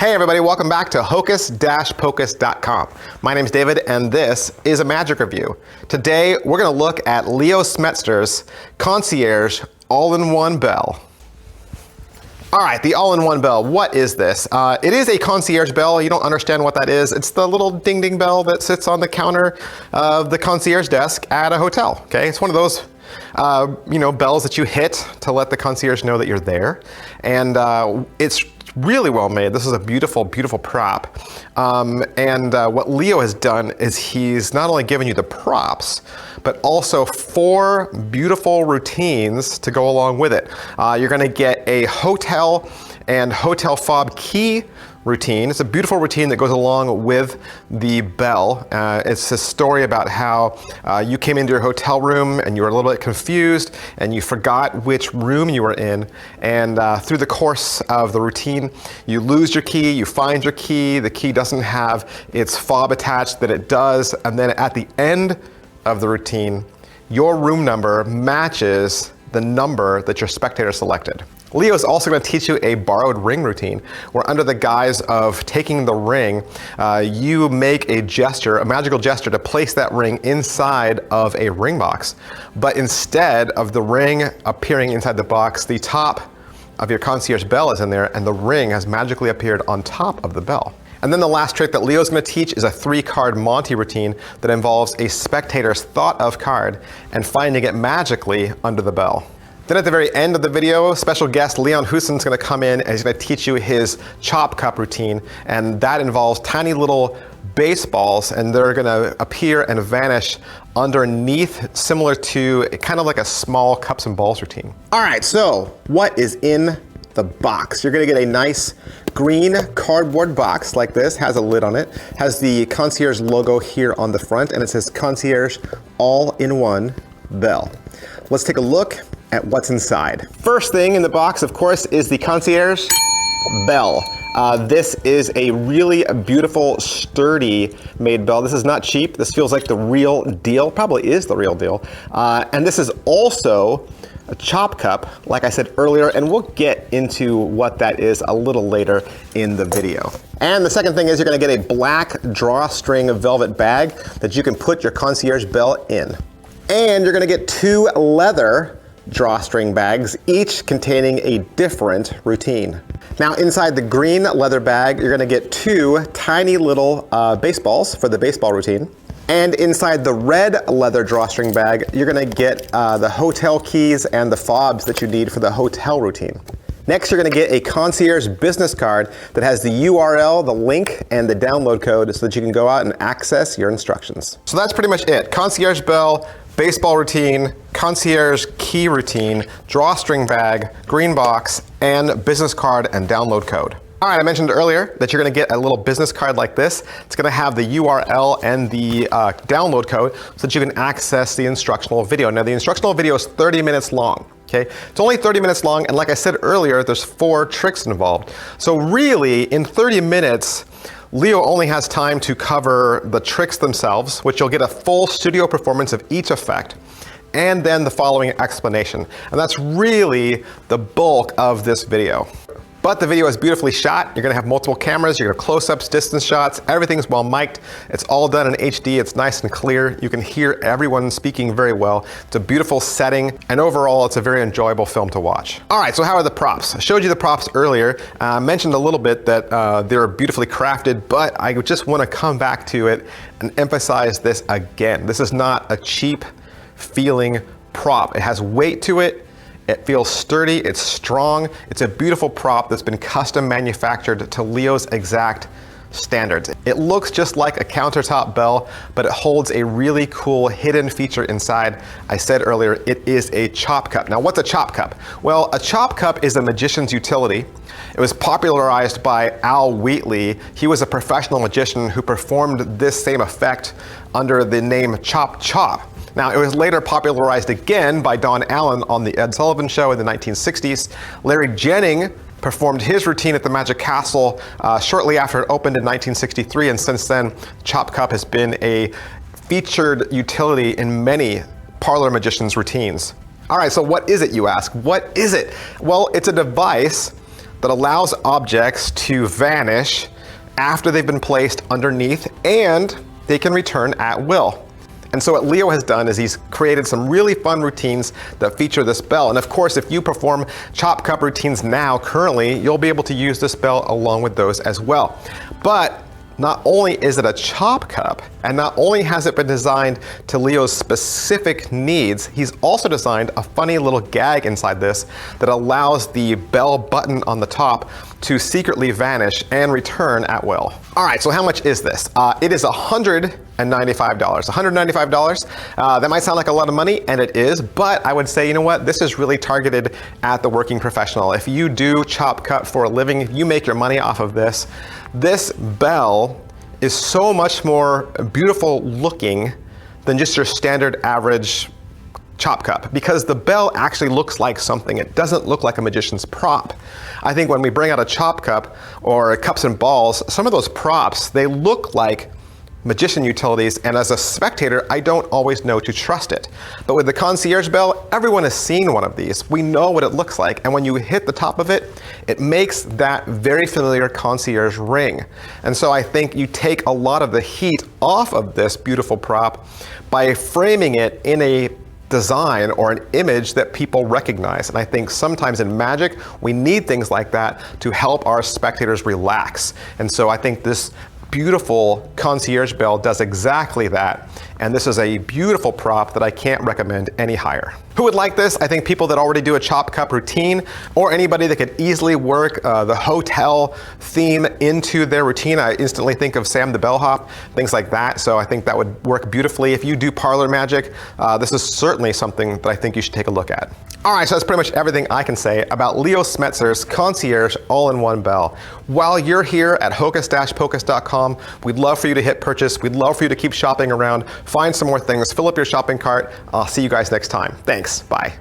Hey everybody, welcome back to hocus-pocus.com. My name's David and this is a magic review. Today we're going to look at Leo Smetsers' Concierge all-in-one bell. All right, the all-in-one bell, what is this? It is a concierge bell. You don't understand what that is. It's the little ding-ding bell that sits on the counter of the concierge desk at a hotel, okay? It's one of those bells that you hit to let the concierge know that you're there. And it's really well made. This is a beautiful, beautiful prop. What Leo has done is he's not only given you the props, but also 4 beautiful routines to go along with it. You're gonna get a hotel and hotel fob key routine. It's a beautiful routine that goes along with the bell. It's a story about how you came into your hotel room and you were a little bit confused and you forgot which room you were in. And through the course of the routine, you lose your key, you find your key, the key doesn't have its fob attached, that it does. And then at the end of the routine, your room number matches the number that your spectator selected. Leo is also going to teach you a borrowed ring routine, where under the guise of taking the ring, you make a gesture, a magical gesture, to place that ring inside of a ring box. But instead of the ring appearing inside the box, the top of your concierge bell is in there, and the ring has magically appeared on top of the bell. And then the last trick that Leo's going to teach is a 3-card Monty routine that involves a spectator's thought of card and finding it magically under the bell. Then at the very end of the video, special guest Leon Hussen's going to come in and he's going to teach you his chop cup routine, and that involves tiny little baseballs, and they're going to appear and vanish underneath, similar to kind of like a small cups and balls routine. All right, so what is in the box? You're going to get a nice green cardboard box like this, has a lid on it, has the Concierge logo here on the front, and it says Concierge all-in-one bell. Let's take a look at what's inside. First thing in the box, of course, is the Concierge bell. This is a really beautiful, sturdy made bell. This is not cheap. This feels like the real deal, probably is the real deal. And this is also a chop cup, like I said earlier, and we'll get into what that is a little later in the video. And the second thing is you're gonna get a black drawstring velvet bag that you can put your Concierge bell in. And you're gonna get 2 leather drawstring bags, each containing a different routine. Now inside the green leather bag, you're gonna get 2 tiny little baseballs for the baseball routine. And inside the red leather drawstring bag, you're gonna get the hotel keys and the fobs that you need for the hotel routine. Next, you're gonna get a Concierge business card that has the URL, the link, and the download code so that you can go out and access your instructions. So that's pretty much it. Concierge bell, baseball routine, concierge key routine, drawstring bag, green box, and business card and download code. All right, I mentioned earlier that you're gonna get a little business card like this. It's gonna have the URL and the download code so that you can access the instructional video. Now the instructional video is 30 minutes long. Okay, it's only 30 minutes long, and like I said earlier, there's 4 tricks involved. So really, in 30 minutes, Leo only has time to cover the tricks themselves, which you'll get a full studio performance of each effect, and then the following explanation. And that's really the bulk of this video. But the video is beautifully shot. You're gonna have multiple cameras, you're gonna have close-ups, distance shots, everything's well mic'd. It's all done in HD, it's nice and clear. You can hear everyone speaking very well. It's a beautiful setting, and overall, it's a very enjoyable film to watch. All right, so how are the props? I showed you the props earlier. I mentioned a little bit that they're beautifully crafted, but I just wanna come back to it and emphasize this again. This is not a cheap feeling prop. It has weight to it. It feels sturdy, it's strong. It's a beautiful prop that's been custom manufactured to Leo's exact standards. It looks just like a countertop bell, but it holds a really cool hidden feature inside. I said earlier, it is a chop cup. Now, what's a chop cup? Well, a chop cup is a magician's utility. It was popularized by Al Wheatley. He was a professional magician who performed this same effect under the name Chop Chop. Now, it was later popularized again by Don Allen on The Ed Sullivan Show in the 1960s. Larry Jennings performed his routine at the Magic Castle shortly after it opened in 1963, and since then, Chop Cup has been a featured utility in many parlor magicians' routines. All right, so what is it, you ask? What is it? Well, it's a device that allows objects to vanish after they've been placed underneath, and they can return at will. And so what Leo has done is he's created some really fun routines that feature this bell. And of course, if you perform chop cup routines now, currently, you'll be able to use this bell along with those as well. But not only is it a chop cup, and not only has it been designed to Leo's specific needs, he's also designed a funny little gag inside this that allows the bell button on the top to secretly vanish and return at will. All right, so how much is this? It is $195. $195. That might sound like a lot of money, and it is, but I would say, you know what? This is really targeted at the working professional. If you do chop cut for a living, if you make your money off of this, this bell is so much more beautiful looking than just your standard average chop cup, because the bell actually looks like something. It doesn't look like a magician's prop. I think when we bring out a chop cup or cups and balls, some of those props, they look like magician utilities, and as a spectator, I don't always know to trust it. But with the Concierge bell, everyone has seen one of these. We know what it looks like, and when you hit the top of it, it makes that very familiar Concierge ring. And so I think you take a lot of the heat off of this beautiful prop by framing it in a design or an image that people recognize. And I think sometimes in magic, we need things like that to help our spectators relax. And so I think this beautiful Concierge bell does exactly that. And this is a beautiful prop that I can't recommend any higher. Who would like this? I think people that already do a chop cup routine, or anybody that could easily work the hotel theme into their routine. I instantly think of Sam the Bellhop, things like that. So I think that would work beautifully. If you do parlor magic, this is certainly something that I think you should take a look at. All right, so that's pretty much everything I can say about Leo Smetsers' Concierge all-in-one bell. While you're here at hocus-pocus.com, we'd love for you to hit purchase. We'd love for you to keep shopping around, find some more things, fill up your shopping cart. I'll see you guys next time. Thanks, bye.